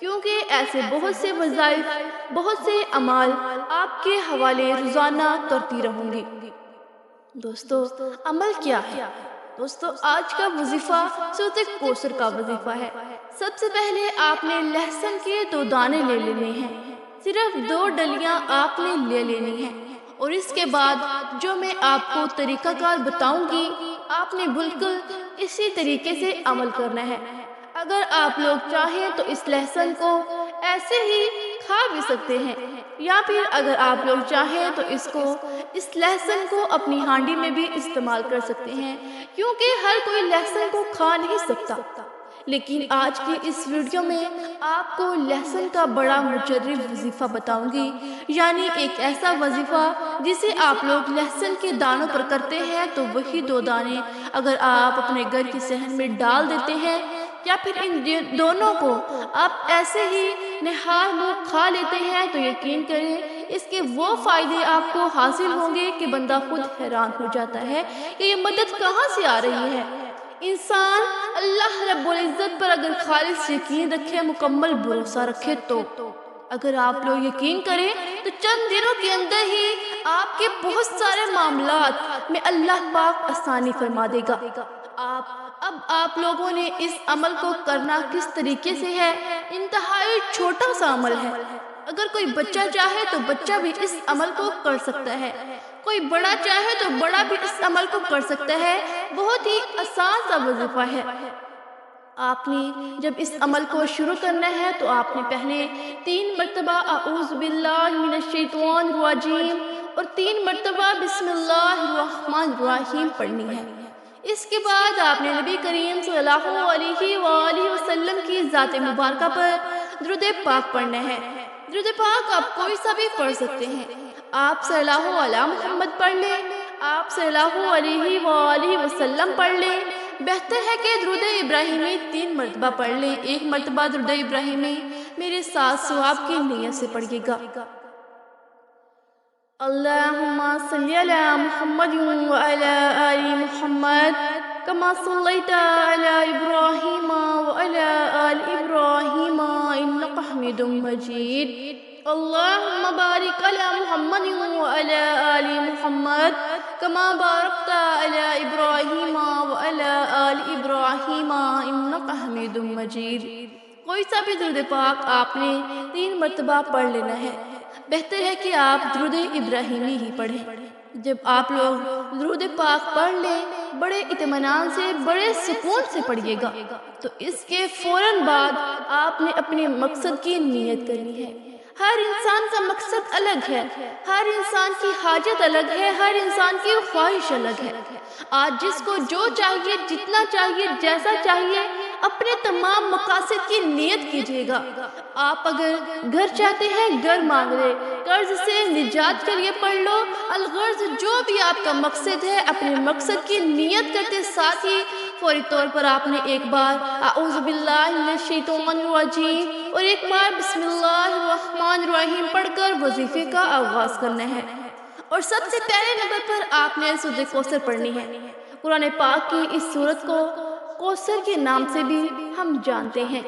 کیونکہ ایسے بہت سے وظائف، بہت سے اعمال آپ کے حوالے روزانہ کرتی رہوں گی۔ دوستو، عمل کیا ہے؟ دوستو، آج کا وظیفہ سورۃ کوثر کا وظیفہ ہے۔ سب سے پہلے آپ نے لہسن کے 2 دانے لے لینے ہیں، صرف 2 ڈلیاں آپ نے لے لینی ہیں، اور اس کے بعد جو میں آپ کو طریقہ کار بتاؤں گی آپ نے بالکل اسی طریقے سے عمل کرنا ہے۔ اگر آپ لوگ چاہیں تو اس لہسن کو ایسے ہی کھا بھی سکتے ہیں، یا پھر اگر آپ لوگ چاہیں تو اس لہسن کو اپنی ہانڈی میں بھی استعمال کر سکتے ہیں، کیونکہ ہر کوئی لہسن کو کھا نہیں سکتا۔ لیکن آج کی اس ویڈیو میں آپ کو لہسن کا بڑا مجرب وظیفہ بتاؤں گی، یعنی ایک ایسا وظیفہ جسے آپ لوگ لہسن کے دانوں پر کرتے ہیں تو وہی 2 دانے اگر آپ اپنے گھر کے صحن میں ڈال دیتے ہیں، یا پھر ان دونوں کو آپ ایسے ہی نہار منہ کھا لیتے ہیں، تو یقین کریں اس کے وہ فائدے آپ کو حاصل ہوں گے کہ بندہ خود حیران ہو جاتا ہے کہ یہ مدد کہاں سے آ رہی ہے۔ انسان اللہ رب العزت پر اگر خالص یقین رکھے، مکمل بھروسہ رکھے، تو اگر آپ لوگ یقین کریں تو چند دنوں کے اندر ہی آپ کے بہت سارے معاملات میں اللہ پاک آسانی فرما دے گا۔ اب آپ لوگوں نے اس عمل کو کرنا کس طریقے سے ہے، انتہائی چھوٹا سا عمل ہے۔ اگر کوئی بچہ چاہے تو بچہ بھی اس عمل کو کر سکتا ہے، کوئی بڑا چاہے تو بڑا بھی اس عمل کو کر سکتا ہے۔ بہت ہی آسان سا وظیفہ ہے۔ آپ نے جب اس عمل کو شروع کرنا ہے تو آپ نے پہلے 3 مرتبہ اعوذ باللہ من الشیطان الرجیم اور 3 مرتبہ بسم اللہ الرحمن الرحیم پڑھنی ہے۔ اس کے بعد آپ نے نبی کریم صلی اللہ علیہ وآلہ وسلم کی ذات مبارکہ پر درود پاک پڑھنا ہے۔ درود پاک آپ کوئی سا بھی پڑھ سکتے ہیں۔ آپ صلی اللہ علیہ محمد پڑھ لیں، آپ صلی اللہ علیہ وآلہ وسلم پڑھ لیں۔ بہتر ہے کہ درود ابراہیمی 3 مرتبہ پڑھ لیں۔ 1 مرتبہ درود ابراہیمی میرے ساتھ ثواب کی نیت سے پڑھیے گا۔ اللہم صلی علی محمد وعلی آل محمد کما صلیت علی ابراہیم وعلی آل ابراہیم انک حمید مجید۔ اللہم بارک علی محمد وعلی آل محمد کما بارکت علی ابراہیم وعلی آل ابراہیم انک حمید مجید۔ کوئی سا بھی درود پاک آپ نے 3 مرتبہ پڑھ لینا ہے۔ بہتر ہے کہ آپ درود ابراہیمی ہی پڑھیں۔ جب آپ لوگ درود پاک پڑھ لیں، بڑے اطمینان سے، بڑے سکون سے پڑھیے گا، تو اس کے فوراً بعد آپ نے اپنے مقصد کی نیت کرنی ہے۔ ہر انسان کا مقصد الگ ہے، ہر انسان کی حاجت الگ ہے، ہر انسان کی خواہش الگ ہے۔ آج جس کو جو چاہیے، جتنا چاہیے، جیسا چاہیے، اپنے تمام مقاصد کی نیت کیجیے گا۔ آپ اگر گھر چاہتے ہیں، گھر مانگ لے، قرض سے نجات کے لیے پڑھ لو، الغرض جو بھی آپ کا مقصد ہے، اپنے مقصد کی نیت کرتے ساتھ ہی فوری طور پر آپ نے ایک بار اعوذ باللہ من الشیطان الرجیم اور ایک بار بسم اللہ الرحمن الرحیم پڑھ کر وظیفے کا آغاز کرنا ہے۔ اور سب سے پہلے نمبر پر آپ نے سورۃ کوثر پڑھنی ہے۔ قرآن پاک کی اس سورت کو کوثر کے نام سے بھی ہم جانتے ہیں۔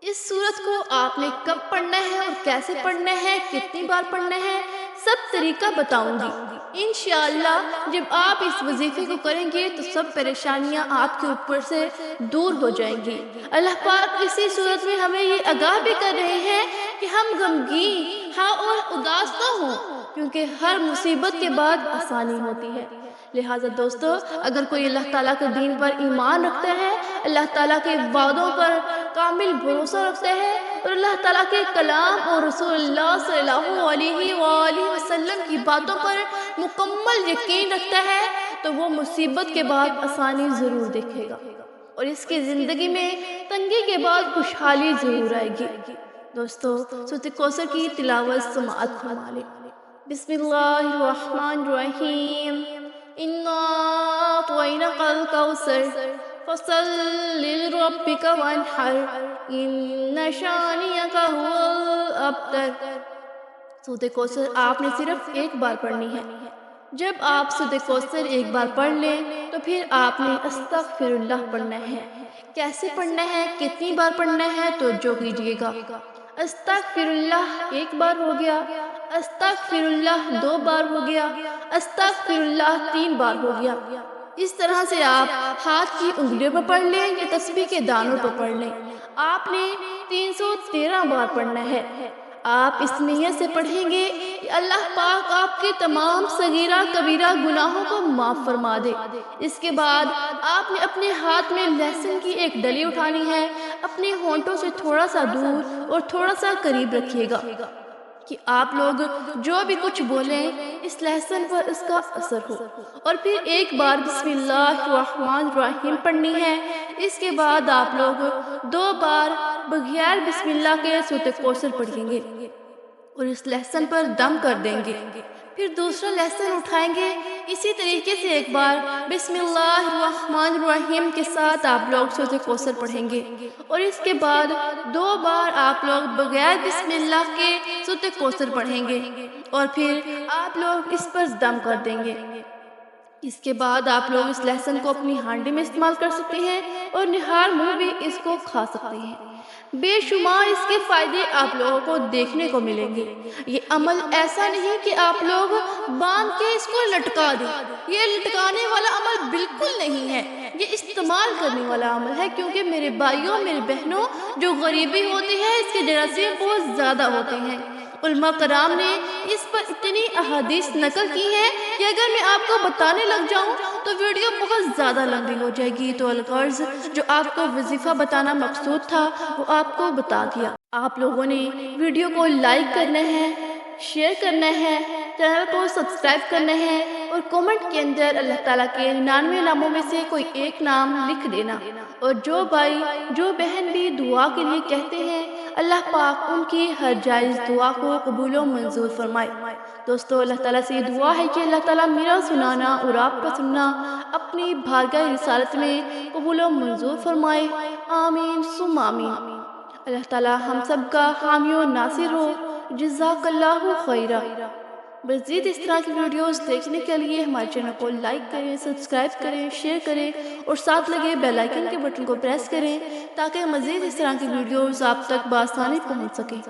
اس سورت کو آپ نے کب پڑھنا ہے اور کیسے پڑھنا ہے، کتنی بار پڑھنا ہے، سب طریقہ بتاؤں گی۔ انشاءاللہ جب آپ اس وظیفے کو کریں گے تو سب پریشانیاں آپ کے اوپر سے دور ہو جائیں گی۔ اللہ پاک اسی صورت میں ہمیں یہ آگاہ بھی کر رہے ہیں کہ ہم غمگین اور اداس نہ ہوں، کیونکہ ہر مصیبت کے بعد آسانی ہوتی ہے۔ لہٰذا دوستو، اگر کوئی اللہ تعالیٰ کے دین پر ایمان رکھتا ہے، اللہ تعالیٰ کے وعدوں پر کامل بھروسہ رکھتا ہے، اور اللہ تعالیٰ کے کلام اور رسول اللہ صلی اللہ علیہ وآلہ وسلم کی باتوں پر مکمل یقین رکھتا ہے، تو وہ مصیبت کے بعد آسانی ضرور دیکھے گا، اور اس کی زندگی میں تنگی کے بعد خوشحالی ضرور آئے گی۔ دوستو، سورۃ کوثر کی تلاوت سماعت فرما لیں۔ بسم اللہ الرحمن الرحیم۔ اِنَّا أَعْطَيْنَاكَ الْكَوْثَرَ فَصَلِّ لِرَبِّكَ وَانْحَرْ إِنَّ شَانِئَكَ هُوَ الْأَبْتَرُ۔ سورۃ کوثر آپ نے صرف ایک بار پڑھنی ہے۔ جب آپ سورۃ کوثر ایک بار پڑھ لیں تو پھر آپ نے استغفر اللہ پڑھنا ہے۔ کیسے پڑھنا ہے، کتنی بار پڑھنا ہے، توجہ کیجیے گا۔ استغفر اللہ ایک بار ہو گیا، استغفر اللہ 2 بار ہو گیا، استغفر اللہ 3 بار ہو گیا۔ اس طرح سے آپ ہاتھ کی انگلیوں پر پڑھ لیں یا تسبیح کے دانوں پر پڑھ لیں، آپ نے 313 بار پڑھنا ہے۔ آپ اس نیت سے پڑھیں گے کہ اللہ پاک آپ کے تمام صغیرہ کبیرہ گناہوں کو معاف فرما دے۔ اس کے بعد آپ نے اپنے ہاتھ میں لہسن کی ایک ڈلی اٹھانی ہے، اپنے ہونٹوں سے تھوڑا سا دور اور تھوڑا سا قریب رکھیے گا کہ آپ لوگ جو بھی کچھ بولیں اس لہسن پر اس کا اثر ہو، اور پھر ایک بار بسم اللہ الرحمن الرحیم پڑھنی ہے۔ اس کے بعد آپ لوگ 2 بار بغیر بسم اللہ کے سورۃ کوثر پڑھیں گے اور اس لہسن پر دم کر دیں گے۔ پھر دوسرا لہسن اٹھائیں گے، اسی طریقے سے ایک بار بسم اللہ الرحمن الرحیم کے ساتھ آپ لوگ سورۃ کوثر پڑھیں گے، اور اس کے بعد 2 بار آپ لوگ بغیر بسم اللہ کے سورۃ کوثر پڑھیں گے، اور پھر آپ لوگ اس پر دم کر دیں گے۔ اس کے بعد آپ لوگ اس لہسن کو اپنی ہانڈی میں استعمال کر سکتے ہیں اور نہار منہ بھی اس کو کھا سکتے ہیں۔ بے شمار اس کے فائدے آپ لوگوں کو دیکھنے کو ملیں گے۔ یہ عمل ایسا نہیں کہ آپ لوگ باندھ کے اس کو لٹکا دیں، یہ لٹکانے والا عمل بالکل نہیں ہے، یہ استعمال کرنے والا عمل ہے، کیونکہ میرے بھائیوں میرے بہنوں جو غریبی ہوتی ہے اس کے جراثیم بہت زیادہ ہوتے ہیں۔ علماء کرام نے اس پر اتنی احادیث نقل کی ہے کہ اگر میں آپ کو بتانے لگ جاؤں تو ویڈیو بہت زیادہ لمبی ہو جائے گی، تو الغرض جو آپ کو وظیفہ بتانا مقصود تھا وہ آپ کو بتا دیا۔ آپ لوگوں نے ویڈیو کو لائک کرنا ہے، شیئر کرنا ہے، چینل کو سبسکرائب کرنا ہے، اور کومنٹ کے اندر اللہ تعالیٰ کے 99 ناموں میں سے کوئی ایک نام لکھ دینا۔ اور جو بھائی جو بہن بھی دعا کے لیے کہتے ہیں اللہ پاک ان کی ہر جائز دعا کو قبول و منظور فرمائے۔ دوستو، اللہ تعالیٰ سے یہ دعا ہے کہ اللہ تعالیٰ میرا سنانا اور آپ کا سننا اپنی بارگاہ رسالت میں قبول و منظور فرمائے، آمین ثم آمین۔ اللہ تعالیٰ ہم سب کا حامی و ناصر ہو، جزاک اللہ خیرہ۔ مزید اس طرح کی ویڈیوز دیکھنے کے لیے ہمارے چینل کو لائک کریں، سبسکرائب کریں، شیئر کریں، اور ساتھ لگے بیل آئیکن کے بٹن کو پریس کریں تاکہ مزید اس طرح کی ویڈیوز آپ تک بآسانی پہنچ سکیں۔